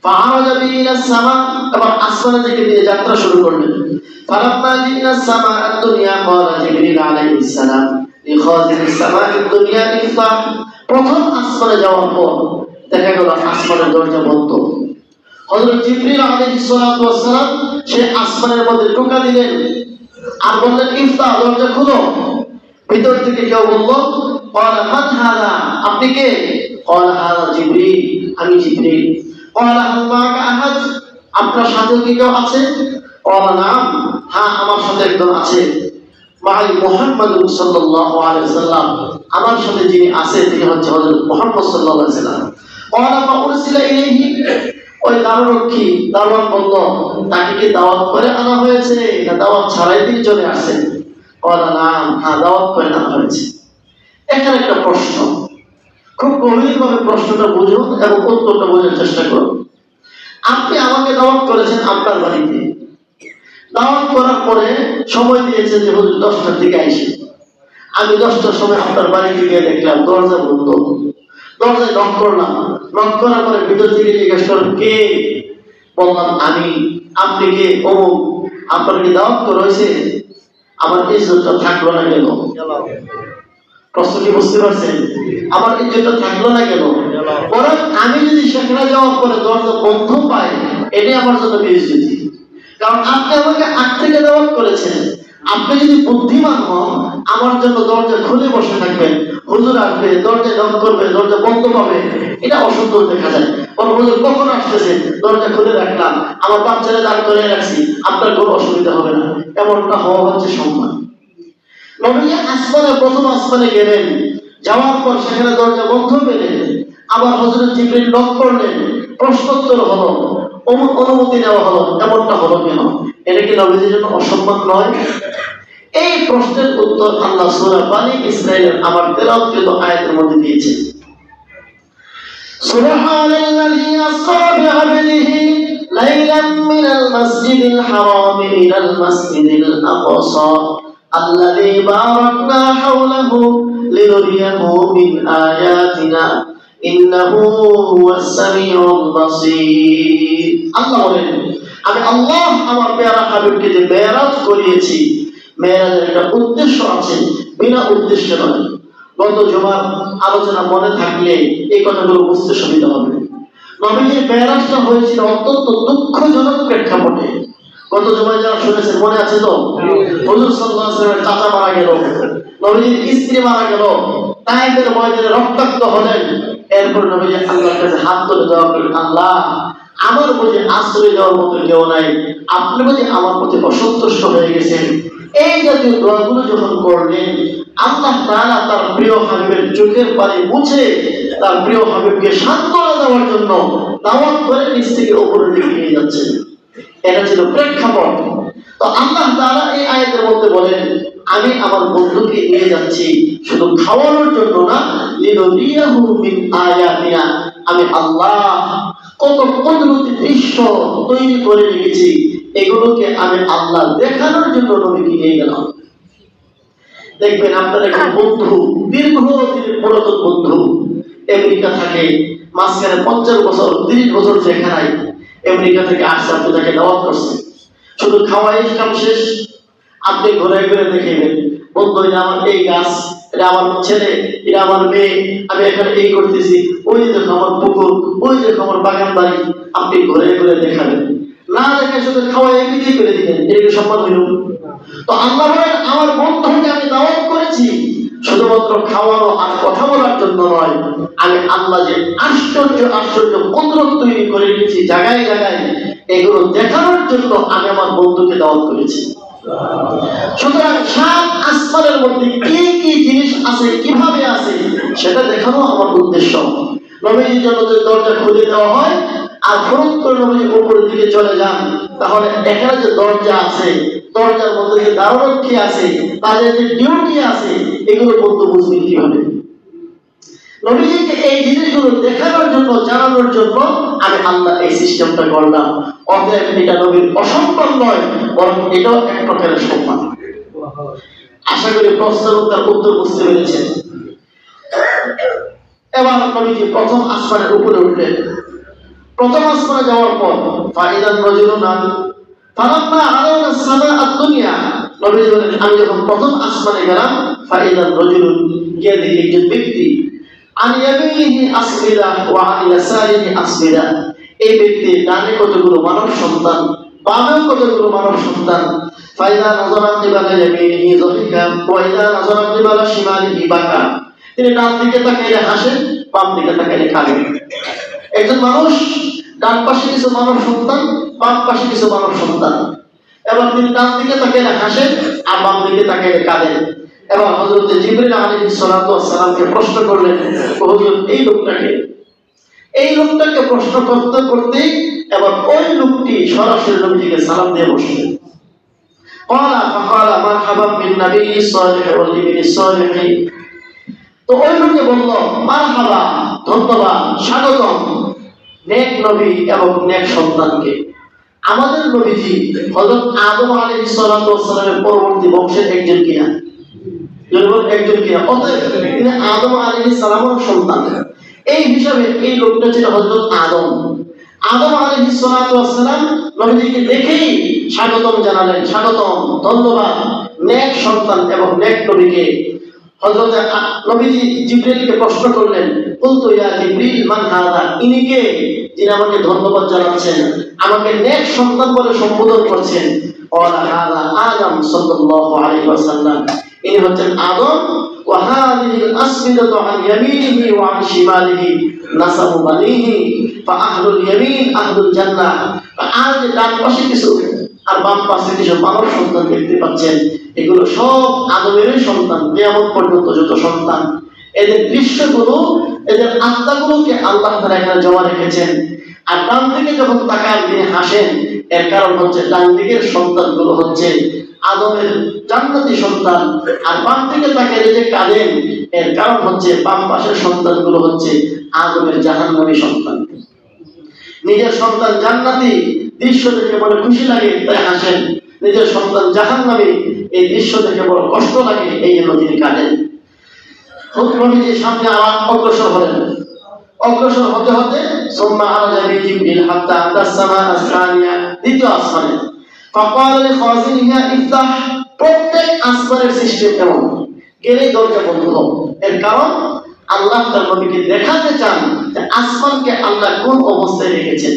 ফাআরাজা বি ইলাস সামা, এবার আসমানের দিকে নিয়ে যাত্রা শুরু করলেন। ফালাম্মা জিনা সামা আদ-দুনিয়া ক্বালা জিবরিল আলাইহিস সালাম লিখাযিনিস সামা আদ-দুনিয়া ইফতাহ। প্রথম আসমানে যাওয়ার পর দেখা গেল আসমানের দরজা বন্ধ। হযরত জিবরিল আলাইহিস সালাতু ওয়াস সালাম সে আসমানের মধ্যে টোকা দিলেন আর বললেন, ইফতাহ, দরজা খুলো। ভিতর থেকে কেউ বলল, ক্বালা মান হাযা, আপনি কে? ক্বালা হাযা জিবরিল, আমি জিবরিল। ক্বালা হাল মাআকা আহাদ, আপনার সাথে কি কেউ আছে? ক্বালা নাম, হ্যাঁ, আমার সাথে একজন আছে। মাই মুহাম্মাদুর সাল্লাল্লাহু আলাইহি ওয়াসাল্লাম, আমার সাথে যিনি আছেন তিনি হচ্ছে হযরত মুহাম্মদ সাল্লাল্লাহু আলাইহি ওয়াসাল্লাম। ক্বালা ফা উরসিলা ইলাইহি, ওই দারুরক্ষী দারোয়ান বলল, তাকে কি দাওয়াত করে আনা হয়েছে না দাওয়াত ছাড়াই তিনি চলে আসেন? ক্বালা নাম, হ্যাঁ, দাওয়াত করে আনা হয়েছে। এখানে একটা প্রশ্ন, খুব গভীরভাবে প্রশ্নটা বুঝুন এবং উত্তরটা বোঝার চেষ্টা করুন। আপনি আমাকে দাওয়াত করেছেন আপনার বাড়িতে। দাওয়াত করার পরে সময় দিয়েছেন যে হুজুর 10টার দিকে আইসি। আমি 10টার সময় আপনার বাড়িতে গিয়ে দেখলাম দরজা বন্ধ। দরজায় নক করলাম। নক করার পরে ভিতর থেকে জিজ্ঞেস করলাম, কে? বললাম, আমি। আপনি কে? অমুক। আপনার কি দাওয়াত করা হয়েছে? আমার ইজ্জতটা থাকলো না কেন? প্রশ্ন কি বুঝতে পারছেন? আমার ইজ্জতটা থাকলো না কেন? বরং আমি যদি সেখানে যাওয়ার পরে দরজা বন্ধ পাই, এটাই আমার জন্য বেইজ্জতি। কারণ আপনি আমাকে আগ থেকে দাওয়াত করেছেন, আপনি যদি বুদ্ধিমান হন, আমার জন্য দরজা খুলে বসে থাকবেন, হুজুর আসবে, দরজা নক করবে, দরজা বন্ধ পাবে, এটা অসুন্দর দেখা যায়। বরং হুজুর কখন আসতেছে, দরজা খুলে রাখলাম, আমার বাচ্চারা দাঁড় করে রাখছি, আপনার কোনো অসুবিধা হবে না, এমনটা হওয়া হচ্ছে সম্মান। নবী আসমানে প্রথম আসমানে গেলেন, যাওয়ার পর সেখানে দরজা বন্ধ পেলেন, আবার হযরত জিবরিল নক করলেন, প্রশ্নোত্তর হলো, অনুমতি নেওয়া হলো, এমনটা হলো কেন? এটা কি নবীজির জন্য অসম্মান নয়? এই প্রশ্নের উত্তর আল্লাহ সূরা বনী ইসরাঈলের আমার তেলাওয়াতকৃত আয়াতের মধ্যে দিয়েছেন। সুবহানাল্লাযী আসরা বিআবদিহি লাইলাম মিনাল মাসজিদিল হারাম ইলাল মাসজিদিল আকসা আল্লাযী বারাকনা হাওলাহু লিনুরিয়াহু মিন আয়াতিনা ইন্নাহু হুয়াস সামিউল বাসীর। আল্লাহ বলেন, আমি আল্লাহ আমার প্যারা হাবিবকে যে মেরাজ করিয়েছি, মেরাজের একটা উদ্দেশ্য আছে, বিনা উদ্দেশ্যে নয়। গত জুমার আলোচনা মনে থাকলে এই কথাগুলো বুঝতে সুবিধা হবে। নবীজির মেরাজটা হয়েছিল অত্যন্ত দুঃখজনক প্রেক্ষাপটে। গত জুমায় যারা শুনেছেন মনে আছে তো? হুজুর সাল্লাল্লাহু আলাইহি ওয়াসাল্লামের চাচা মারা গেল, নবীজির স্ত্রী মারা গেল, তায়েফের ময়দানে রক্তাক্ত হলেন। এরপর নবীজি আল্লাহর কাছে হাত তুলে দোয়া করলেন, আল্লাহ, আমার প্রতি আশ্রয় দেওয়ার মতো কেউ নাই, আপনি প্রতি আমার প্রতি অসন্তুষ্ট হয়ে গেছেন। এই জাতীয় দোয়াগুলো যখন করলেন, আল্লাহ তাআলা তার প্রিয় হাবিবের চোখের পানি মুছে তার প্রিয় হাবিবকে সান্ত্বনা দেওয়ার জন্য দাওয়াত করে নিচ থেকে উপরের দিকে নিয়ে যাচ্ছেন। এটা ছিল প্রেক্ষাপট। তো আল্লাহ তাআলা এই আয়াতের মধ্যে বলেন, আমি আমার বন্ধুকে নিয়ে যাচ্ছি শুধু খাওয়ানোর জন্য না, লিনুরিয়াহু মিন আয়াতিনা, আমি আল্লাহ কত কুদরতি দৃশ্য তৈরি করে রেখেছি, এগুলোকে আমি আল্লাহ দেখানোর জন্য নবীকে নিয়ে গেলাম। দেখবেন আপনার একজন বন্ধু, দীর্ঘদিনের পুরাতন বন্ধু, আমেরিকা থাকে, মাঝখানে 50 বছর 30 বছর যেখানে আমেরিকা থেকে আসছে, আপনি তাকে দাওয়াত করছেন, শুধু খাওয়াই কাম শেষ, আপনি ঘুরে ঘুরে দেখেবেন, বন্ধু এটা আমার এই গাছ, এটা আমার ছেলে, এটা আমার মেয়ে, আমি এখানে এই করতেছি, ওই যে দেখো আমার পুকুর, ওই দেখো আমার বাগান বাড়ি, আপনি ঘুরে ঘুরে দেখাবেন। না দেখে শুধু খাওয়াই বিক্রি করে দিবেন, এটা কি সম্মান হইল? তো আল্লাহ বলেন, আমার বন্ধুকে আমি দাওয়াত করেছি শুধুমাত্র খাওয়ানো আর কথা বলার জন্য নয়, আমি আল্লাহ যে আশ্চর্য আশ্চর্য কুদরত তৈরি করে রেখেছি জায়গায় জায়গায়, এগুলো দেখানোর জন্য আমি আমার বন্ধুকে দাওয়াত করেছি। সুতরাং সাত আসমানের মধ্যে কি কি জিনিস আছে, কিভাবে আছে, সেটা দেখানো আমার উদ্দেশ্য। নবীজির জন্য যদি দরজা খুলে দেওয়া হয় আর ফরজ করে নবীজি উপরের দিকে চলে যান, তাহলে এখানে যে দরজা আছে, দরজার মধ্যে যে দ্বাররক্ষী আছে, তাদের যে ডিউটি আছে, এগুলো বন্ধু বুঝবে কিভাবে? নবীজিকে এই জিনিসগুলো দেখানোর জন্য, জানানোর জন্য আমি আল্লাহ এই সিস্টেমটা করলাম। অতএব এটা নবীর অসম্মান নয়, বরং এটাও এক প্রকারের সম্মান। আশা করি প্রশ্নের উত্তর বুঝতে পেরেছেন। এবার নবীজি প্রথম আসমানের উপরে উঠলেন। প্রথম আসমানে যাওয়ার পর ফাইদান রাজুলুন ফালাম্মা আলাউনা সামাআদ দুনিয়া, নবীজি বলেন, আমি যখন প্রথম আসমানে গেলাম, ফাইদান রাজুলুন, গিয়ে দেখি একজন ব্যক্তি, আন ইয়ামিনিহি আসবিরা ওয়া আন ইয়াসারিহি আসবিরা, এই ব্যক্তির ডানে কতগুলো মানব সন্তান, বামেও কতগুলো মানব সন্তান। ফাইদা নাযারা কিবালা ইয়ামিনিহি যাহিকা ওয়া ইযা নাযারা কিবালা শিমালিহি বাকা, তিনি ডান দিকে তাকাইলে হাসেন, বাম দিকে তাকাইলে কাঁদেন। একজন মানুষ, ডান পাশে কিছু মানব সন্তান, বাম পাশে কিছু মানব সন্তান, এবং তিনি ডান দিকে তাকাইলে হাসেন আর বাম দিকে তাকাইলে কাঁদেন। এবং হযরত জিবরিল আলাইহিস সালাতু ওয়াস সালামকে প্রশ্ন করলেন, হুজুর এই লোকটাকে প্রশ্ন করতে করতে এবার ওই লোকটি সরাসরি নবীজিকে সালাম দিয়ে বসলেন। ফাকালা মারহাবান বিন নাবিয়্যিস সালিহ ওয়াল ইবনিস সালিহ, তো ওই লোকে বলল, মারহাবা, ধন্যবাদ, স্বাগতম নেক নবী এবং নেক সন্তানকে। আমাদের নবীজি হযরত আদম আলাইহিস সালাতু ওয়াস সালামের পরবর্তী বংশের একজন কিনা? একজন কিনা? অতএব তিনি আদম আলাইহিস সালামের সন্তান। এই হিসাবে এই লোকটা ছিল হযরত আদম। আদম আলাইহিস সালাতু ওয়াস সালাম নবীজিকে দেখেই স্বাগতম জানালেন, স্বাগতম, ধন্যবাদ, নেক সন্তান এবং নেক নবীকে হযরত নবীজি জিবরিলকে প্রশ্ন করলেন, কুলতু ইয়া জিবরিল মান হাযা, ইনি কে যিনি আমাকে ধন্যবাদ জানাচ্ছেন, আমাকে নেক সন্তান বলে সম্বোধন করছেন? ক্বালা হাযা আদম সাল্লাল্লাহু আলাইহি ওয়াসাল্লাম, ইনি হচ্ছেন আদম। ওয়া হাযিহিল আসবিদাতু আন ইয়ামিনিহি ওয়া আন শিমালিহি নাসাবু বানিহি ফা আহলুল ইয়ামিন আহলুল জান্নাহ। আর যে ডান পাশে কিছু আর বাম পাশে কিছু মানব সন্তান দেখতে পাচ্ছেন, এগুলো সব আদমেরই সন্তান, কিয়ামত পর্যন্ত যত সন্তান। এদের দৃশ্যগুলো, এদের আত্মাগুলোকে আল্লাহ তাআলা এখানে জমা রেখেছেন। আর ডান দিকে যখন তাকান তিনি হাসেন, এর কারণ হচ্ছে ডান দিকের সন্তানগুলো হচ্ছে আদমের জান্নাতি সন্তান, আর বাম দিকে তাকিয়ে যে কাঁদেন, এর কারণ হচ্ছে বাম পাশের সন্তানগুলো হচ্ছে আদমের জাহান্নামী সন্তান। নিজের সন্তান জান্নাতি দৃশ্য দেখে বড় খুশি লাগে তাই হাসেন, নিজের সন্তান জাহান্নামী এই দৃশ্য দেখে বড় কষ্ট লাগে এই জন্য তিনি কাঁদেন। নবীজি সামনে আবার অগ্রসর হলেন। অগ্রসর হতে হতে সুম্মা আরাজা বি জিবরিল হাত্তা আতাস সামা আস-সানিয়া, দ্বিতীয় আসমানে। ফাকাল লি খাজিনিহা ইফতাহ, প্রত্যেক আসমানের সিস্টেম এমন, গেলেই দরজা বন্ধ হবে। এর কারণ আল্লাহ তার নবীকে দেখাতে চান যে আসমানকে আল্লাহ কোন অবস্থায় রেখেছেন।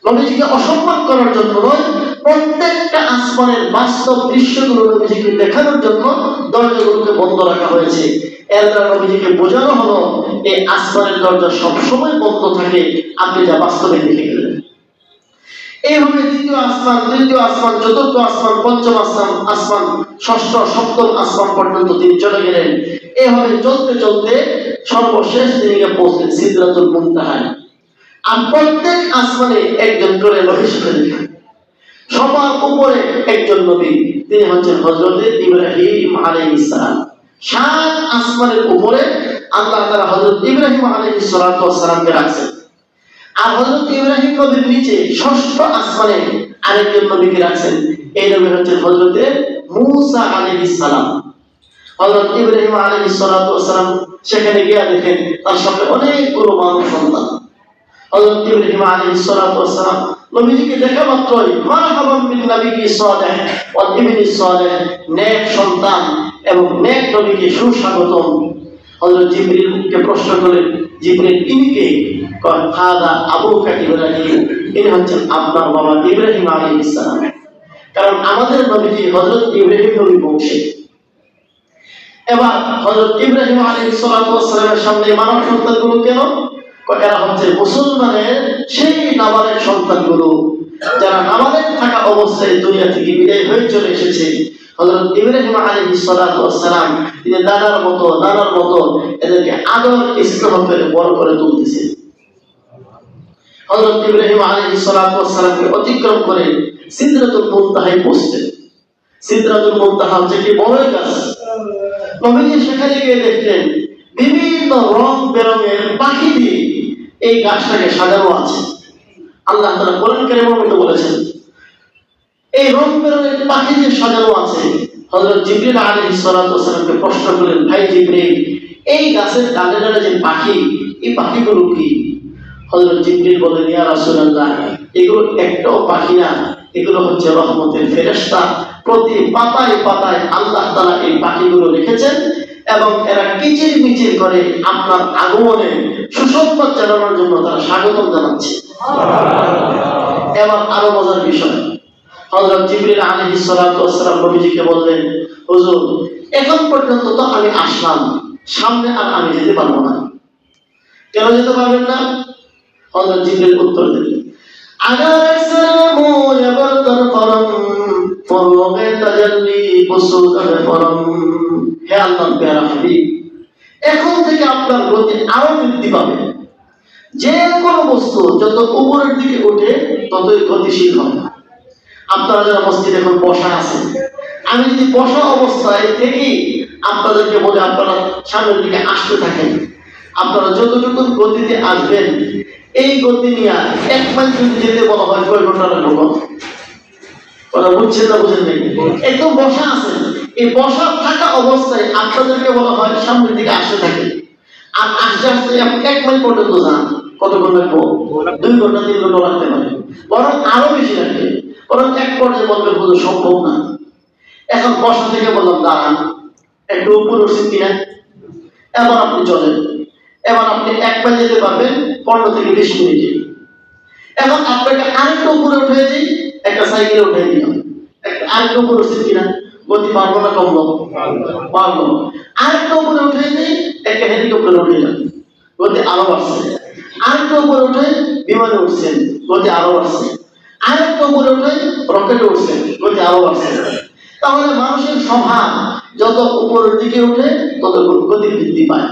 নবীজিকে অসম্মান করার জন্য নয়, প্রত্যেকটা আসমানের বাস্তব দৃশ্যগুলো নবীজিকে দেখানোর জন্য দরজাগুলোকে বন্ধ রাখা হয়েছে। এর দ্বারা নবীজিকে বোঝানো হলো এই আসমানের দরজা সবসময় বন্ধ থাকে, আপনি যা বাস্তবে দেখে গেলেন। এইভাবে দ্বিতীয় আসমান, তৃতীয় আসমান, চতুর্থ আসমান, পঞ্চম আসমান, ষষ্ঠ সপ্তম আসমান পর্যন্ত তিনি চলে গেলেন। এইভাবে চলতে চলতে সর্বশেষ তিনি পৌঁছলেন সিদরাতুল মুনতাহায়। আর প্রত্যেক আসমানে একজন করে নবী এসেছেন। সবার উপরে একজন নবী, তিনি হচ্ছেন হযরত ইব্রাহিম আলাইহিস সালাম। সাত আসমানের উপরে আল্লাহ তাআলা হযরত ইব্রাহিম আলাইহিস সালামকে রাখছেন। আর হযরত ইব্রাহিম নবীর নিচে ষষ্ঠ আসমানে আরেকজন নবীকে রাখছেন। এই নবী হচ্ছেন হযরত মূসা আলাইহিস সালাম। হযরত ইব্রাহিম আলাইহিস সালাম সেখানে গিয়ে দেখেন তার সামনে অনেকগুলো মানব সন্তান। হযরত ইব্রাহিম আলাইহিস সালাম নবীজিকে দেখা মাত্রই মারহাবান বিন নবী সালেহ ওয়া ইবনি সালেহ, নেক সন্তান এবং নেক নবীকে সুস্বাগতম। হযরত জিবরিলকে প্রশ্ন করলেন, জিবরিল ইনি কে? কয় হাদা আবুকা ইব্রাহিম, ইনি হচ্ছেন আপনার বাবা ইব্রাহিম আলাইহিস সালাম। কারণ আমাদের নবীজি হযরত ইব্রাহিম নবীর বংশে। এবার হযরত ইব্রাহিম আলাইহিস সালামের সামনে মানব সন্তানগুলো কেন? এরা হচ্ছে মুসলমানের সেই নাবালেগ সন্তানগুলো, যারা নাবালেগ থাকা অবস্থায় দুনিয়া থেকে বিদায় হয়ে চলে এসেছে। হযরত ইব্রাহিম আলাইহিস সালাম তিনি দাদার মতো নানার মতো এদেরকে আদর স্নেহ করে বড় করে তুলতেছেন। হযরত ইব্রাহিম আলাইহিস সালামকে অতিক্রম করে সিদরাতুল মুনতাহায় পৌঁছলেন। সিদরাতুল মুনতাহা হচ্ছে কি বড়ই গাছ। নবীজি সেখানে গিয়ে দেখলেন বিভিন্ন রং বেরঙের পাখি দিয়ে এই গাছটাকে সাজানো আছে। আল্লাহ তাআলা কোরআন কারীমের মধ্যে বলেছেন এই রং বেরঙের পাখি দিয়ে সাজানো আছে। হযরত জিবরিল আলাইহিস সালামকে প্রশ্ন করলেন, ভাই জিবরিল, এই গাছের ডালে ডালে যে পাখি, এই পাখিগুলো কি? হযরত জিবরিল বলেন, ইয়া রাসূলুল্লাহ, এগুলো একটাও পাখি না, এগুলো হচ্ছে রহমতের ফেরেশতা। প্রতি পাতায় পাতায় আল্লাহ তাআলা এই পাখিগুলো রেখেছেন এবং এরা কিচির মিচির করে আপনার আগমনে সুসংবাদ জানানোর জন্য তারা স্বাগতম জানাচ্ছে। এবার আরো মজার বিষয়, হযরত জিবরিল আলাইহিস সালাম নবীজিকে বললেন, হুজুর, এখন পর্যন্ত তো আমি আসলাম, সামনে আর আমি যেতে পারবো না। কেন যেতে পারবেন না? হযরত জিবরিল উত্তর দিলেন, আগার সালামু ইয়াবতার করম ফরগে তাজাল্লি বসুদার করম। হে আল্লাহর প্যারা হাবিব, এখন থেকে আপনার গতি আরো বৃদ্ধি পাবে। যে কোনো বস্তু যত উপরের দিকে ওঠে ততই গতিশীল হয়। আপনারা যারা মসজিদে এখন বসা আছেন, আমি যদি বসা অবস্থায় থেকে আপনাদেরকে বলে আপনারা সামনের দিকে আসতে থাকেন, আপনারা যতটুকু গতিতে আসবেন এই গতি নিয়ে 1 মাইল যদি যেতে বলা হয় কয় ঘন্টা লাগবে? কথা বুঝছেন না বুঝেন নাকি? একদম বসা আছেন, এই বসা থাকা অবস্থায় আপনাদেরকে বলা হয় সামনের দিকে আসতে থাকেন। আর আস্তে আস্তে আপনি 1 মাইল পর্যন্ত যান, কতক্ষণ লাগবে? 2 ঘন্টা 3 ঘন্টা লাগতে পারে, বরং আরো বেশি লাগবে। বরং এক পর্যায়ে বলবেন হুজুর সম্ভব না। এখন বসা থেকে বললাম দাঁড়ান, একটু উপরে উঠছেন কিনা? এবার আপনি চলেন, এবার আপনি এক পায়ে যেতে পারবেন 15 থেকে 20 মিনিটে। এখন আপনাকে আরেকটু উপরে উঠে দিই, একটা সাইকেলে উঠে দিলাম, আরেকটু উপরে উঠছেন কিনা? গতি পারবো না কমবো? পারবো। আরেকটু উপরে উঠে দিই, একটা হেলিকপ্টারে উঠে দিলাম, গতি আরো বাড়ছে। আরেকটু উপরে উঠে বিমানে উঠছেন, গতি আরো বাড়ছে। আরেকটু উপরে উঠে রকেটে উঠছেন, গতি আরো বাড়ছে। তাহলে মানুষের স্বভাব যত উপরের দিকে উঠে তত গতি বৃদ্ধি পায়।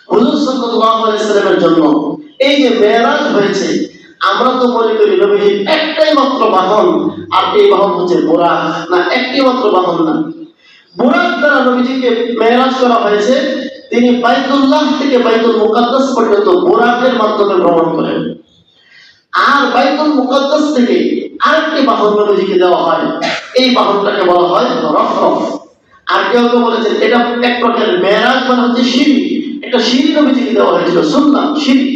হুজুর সাল্লাল্লাহু আলাইহি সাল্লামের জন্য এই যে মেরাজ হয়েছে, আমরা তো মনে করি নবীজির একটাই মাত্র বাহন, আর এই বাহন হচ্ছে বুরাক। না, একটি মাত্র বাহন না, বুরাক দ্বারা নবীজিকে মেরাজ করা হয়েছে। তিনি বাইতুল্লাহ থেকে বাইতুল মুকাদ্দাস পর্যন্ত বুরাকের মাধ্যমে ভ্রমণ করেন। আর বাইতুল মুকাদ্দাস থেকে আরেকটি বাহন নবীজিকে দেওয়া হয়, এই বাহনটাকে বলা হয় রফরফ। আর কেউ কেউ বলেছেন এটা এক প্রকারের মেরাজ, মানে হচ্ছে সিঁড়ি। একটা সিঁড়ি নবীজিকে দেওয়া হয়েছিল, সুন্নাহ সিঁড়ি।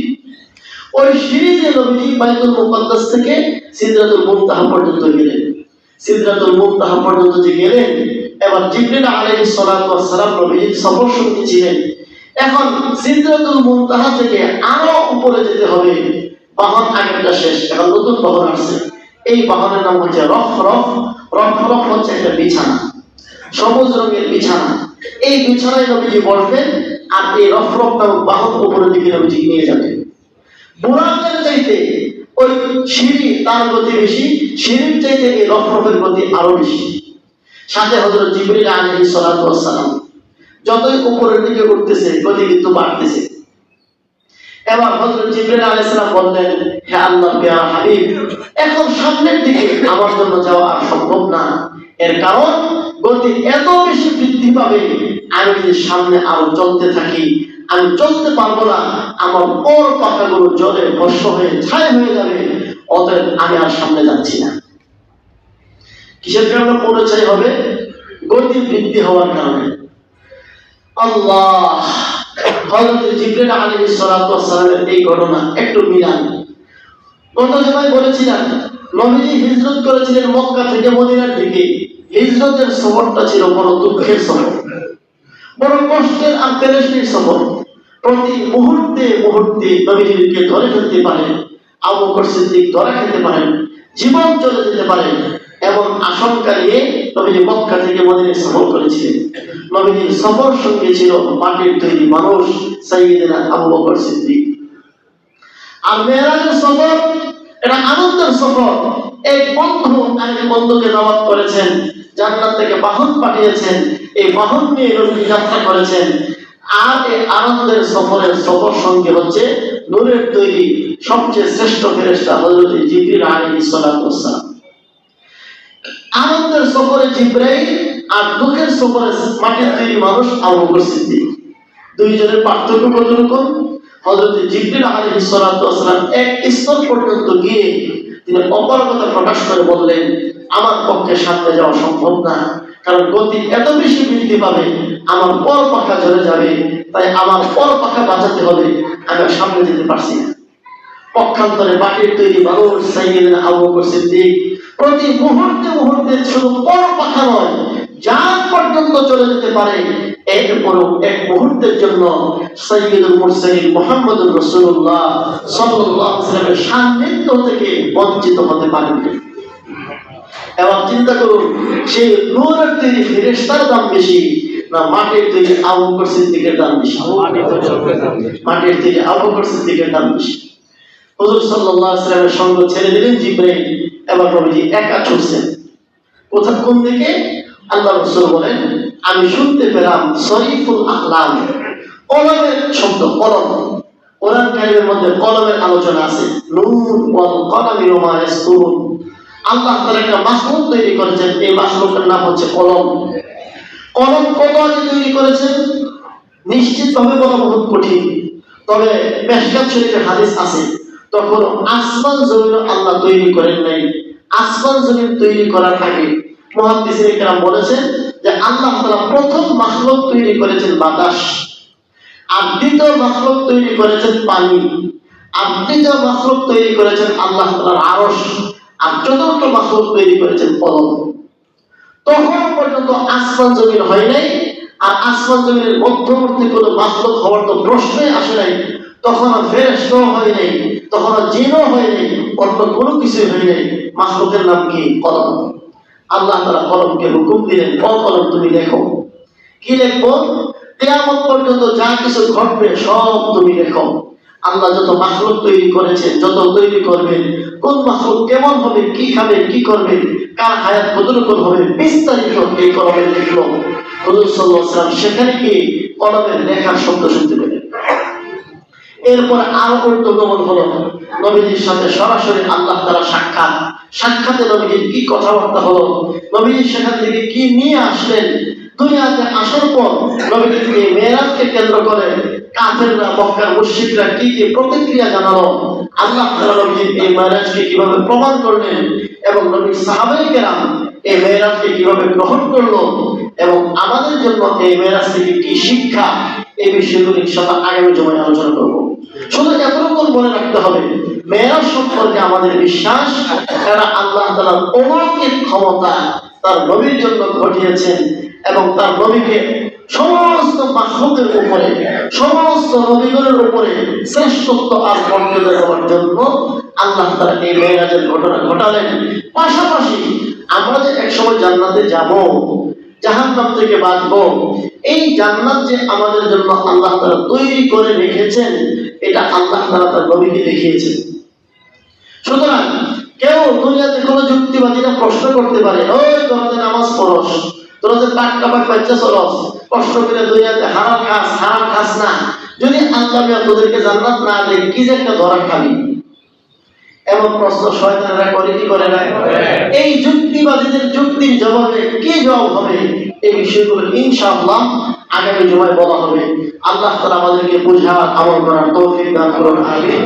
ওই সিঁড়ি দিয়ে নবীজি বাইতুল মুকাদ্দাস থেকে সিদরাতুল মুনতাহা পর্যন্ত গেলেন। সিদরাতুল মুনতাহা পর্যন্ত যে গেলেন, এবার জিবরিল আলাইহিস সালাতু ওয়াস সালাম নবীজির সফর সঙ্গী ছিলেন। এখন সিদরাতুল মুনতাহা থেকে আরো উপরে যেতে হবে, বাহন আগেরটা শেষ, এখন নতুন বাহন আসছে। এই বাহনের নাম হচ্ছে রফরফ। রফরফ হচ্ছে একটা বিছানা, সবুজ রঙের বিছানা। এই বিছানায় নবীজি বসবেন, আর এই রফরফ নামক বাহন উপরের দিকে নবীজি নিয়ে যাবেন। বুরাকের চাইতে ওই সিঁড়ি তার গতি বেশি, সিঁড়ির চাইতে এই রফরফের গতি আরো বেশি। সাথে হযরত জিবরিল আলাইহিস সালাতু ওয়াস সালাম যতই উপরের দিকে উঠতেছে, গতি কিন্তু বাড়তেছে। এবার হযরত জিবরিল আলাইহিস সালাম বললেন, হে আল্লাহর প্রিয় হাবিব, এখন সামনের দিকে আমার জন্য যাওয়া আর সম্ভব না। এর কারণ গতি এত বেশি বৃদ্ধি পাবে, আমি যদি সামনে আরো চলতে থাকি আমি চলতে পারবো না, আমার পর পাখাগুলো জলে ভস্ম হয়ে ছাই হয়ে যাবে। অতএব আমি আর সামনে যাচ্ছি না। কিসের কারণে পরিচয় হবে? গতি বৃদ্ধি হওয়ার কারণে। আল্লাহ, হযরত জিবরিল আলাইহিস সালাতু ওয়াস সালামের এই ঘটনা একটু মিলান। গত জমায় বলেছিলাম নবীজি হিজরত করেছিলেন মক্কা থেকে মদিনার দিকে। হিজরতের সফরটা ছিল বড় দুঃখের সফর, বড় কষ্টের আর পেরেশানির সফর। প্রতি মুহূর্তে মুহূর্তে নবীজিকে ধরে ফেলতে পারেন, আবু বকর সিদ্দিক ধরা খেতে পারেন, জীবন চলে যেতে পারে, এমন আশঙ্কা নিয়ে নবীজি মক্কা থেকে মদিনায় সফর করেছিলেন। নবীজির সফর সঙ্গে ছিল মাটির তৈরি মানুষ, সাইয়্যিদনা আবু বকর সিদ্দিক। আর মেরাজের সফর এটা আনন্দের সফর। এক বন্ধু আরেক বন্ধুকে দাওয়াত করেছেন, জান্নাত থেকে বাহন পাঠিয়েছেন, এই বাহন নিয়ে নবী যাত্রা করেছেন। আর এই আনন্দের সফরের সফর সঙ্গে হচ্ছে নূরের তৈরি সবচেয়ে শ্রেষ্ঠ ফেরেশতা হযরত জিবরিল আলাইহিস সালাতু ওয়াস সালাম। আনন্দের সফরে জিবরাইল, আর দুঃখের সফরে মাটির তৈরি মানুষ আবু বকর সিদ্দিক। দুইজনের পার্থক্য কতটুকু? হযরত জিবরিল আলাইহিস সালাতু ওয়াস সালাম এক স্তর পর্যন্ত গিয়ে তিনি অপারগতা প্রকাশ করে বললেন, আমার পক্ষে সামনে যাওয়া সম্ভব না, কারণ গতি এত বেশি বৃদ্ধি পাবে, আমার পর পাখা ঝরে যাবে, তাই আমার পর পাখা বাঁচাতে হবে, আমি সামনে যেতে পারছি না। পক্ষান্তরে মাটির তৈরি মানুষ সাইয়্যিদনা আবু বকর সিদ্দিক প্রতি মুহূর্তে মুহূর্তে শুধু পর পাখা নয়, জান পর্যন্ত চলে যেতে পারে, এরপরও এক মুহূর্তের জন্য সাইয়্যিদুল মুরসালিন মুহাম্মদুর রাসূলুল্লাহ সাল্লাল্লাহু আলাইহি ওয়াসাল্লামের সান্নিধ্য থেকে বঞ্চিত হতে পারেন। এবার চিন্তা করুন, সেই নূরের তৈরি ফেরেশতার দাম বেশি না মাটির তৈরি আবু বকর সিদ্দিকের দাম বেশি? মাটির তৈরি আবু বকর সিদ্দিকের দাম বেশি। হুজুর সাল্লাল্লাহু আলাইহি ওয়াসাল্লামের সঙ্গ ছেড়ে দিলেন জিবরাইল, এবার নবীজি একা ছুটছেন। কোন দিকে? আল্লাহ রাসূল বলেন, আমি শুনতে পেলাম শরীফুল আহলাম, কলমের শব্দ। কলম, কোরআন কারীমের মধ্যে কলমের আলোচনা আছে। নূন ওয়াল কলামি ওয়া মা ইয়াসতুরুন। আল্লাহ তাআলা একটা মাখলুক তৈরি করেছেন, এই মাখলুকের নাম হচ্ছে কলম। কলম কত আগে তৈরি করেছেন নিশ্চিতভাবে বলা বহুত কঠিন, তবে মেশকাত শরীফের হাদিস আছে, তখন আসমান জমিন আল্লাহ তৈরি করেন নাই। আসমান জমিন তৈরি করার আগে মুহাদ্দিসিনে কেরাম বলেছেন যে আল্লাহ তাআলা প্রথম মাখলুক তৈরি করেছেন বাতাস, আর দ্বিতীয় মাখলুক তৈরি করেছেন পানি, আর তৃতীয় মাখলুক তৈরি করেছেন আল্লাহ তাআলার আরশ, আর চতুর্থ মাখলুক তৈরি করেছেন কলম। তখন পর্যন্ত আসমান জমিন হয় নাই, আর আসমান জমিনের মধ্যবর্তী কোনো মাখলুক হওয়ার তো প্রশ্নই আসে নাই। তখন ফেরেশতাও হয় নাই, তখন জিনও হয় নাই, অন্য কোনো কিছুই হয় নাই। মাখলুকের নাম কি? কলম। আল্লাহ তাআলা কলমকে হুকুম দিলেন, ও কলম তুমি লেখো। কি লিখবো? কিয়ামত পর্যন্ত যা কিছু ঘটবে সব তুমি লেখো। আল্লাহ যত মাখলুক তৈরি করেছেন, যত তৈরি করবেন, কোন মাখলুক কেমন হবে, কি খাবে, কি করবে, কার হায়াত কতটুকু হবে, বিস্তারিত এই কলমে লিখলো। হুজুর সাল্লাল্লাহু আলাইহি ওয়াসাল্লাম সেখানে কি কলমের লেখার শব্দ শুনতে পেলেন। এরপর আরো গুরুত্বপূর্ণ হলো নবীজির সাথে সরাসরি আল্লাহ তাআলা সাক্ষাতে নবীজির কি কথাবার্তা হলো, নবীজি সেখান থেকে কি নিয়ে আসলেন। দুনিয়াতে আসার পর নবীজিকে মেরাজকে কেন্দ্র করে কাফেররা, মক্কার মুশরিকরা কি কি প্রতিক্রিয়া জানালো, আল্লাহ তাআলা নবীজির এই মেরাজকে কিভাবে প্রমাণ করলেন, এবং নবীর সাহাবায়ে কেরাম এই মেরাজকে কিভাবে গ্রহণ করলো, এবং আমাদের জন্য এই মেরাজ থেকে কি শিক্ষা, এই বিষয়গুলো ইনশাআল্লাহ আগামী জুমায় আলোচনা করব। শুধু এতটুকু মনে রাখতে হবে, মেরাজ সম্পর্কে আমাদের বিশ্বাস, এরা আল্লাহ তাআলার অলৌকিক ক্ষমতা তার নবীর জন্য ঘটিয়েছেন, এবং তার নবীকে সমস্ত মাখলুকের উপরে, সমস্ত নবীগণের উপরে শ্রেষ্ঠত্ব আর মর্যাদা দেওয়ার জন্য আল্লাহ তাআলা এই মেরাজের ঘটনা ঘটালেন। পাশাপাশি আমরা যে একসময় জান্নাতে যাব, জাহান্নাম থেকে বাঁচবো, এই জান্নাত যে আমাদের জন্য আল্লাহ তাআলা তৈরি করে রেখেছেন, এটা আল্লাহ তাআলা তার নবীকে দেখিয়েছেন। সুতরাং কেউ দুনিয়াতে কোনো যুক্তিবাদীরা প্রশ্ন করতে পারে, ওই তোরা যে নামাজ পড়স, তোরা যে পাক কাবাক বাচ্চা চলস, কষ্ট করে দুনিয়াতে হারাম খাস না, যদি আল্লাহ তোদেরকে জান্নাত না দেয়, কি যে একটা ধরা খাবি। এমন প্রশ্ন শয়তানরা করে কি করে না? এই যুক্তিবাদীদের যুক্তির জবাবে কি জবাব হবে, এই বিষয়গুলো ইনশাআল্লাহ আগামী জুমায় বলা হবে। আল্লাহ তাআলা আমাদেরকে বুঝার, আমল করার তৌফিক দান করুন। আমিন।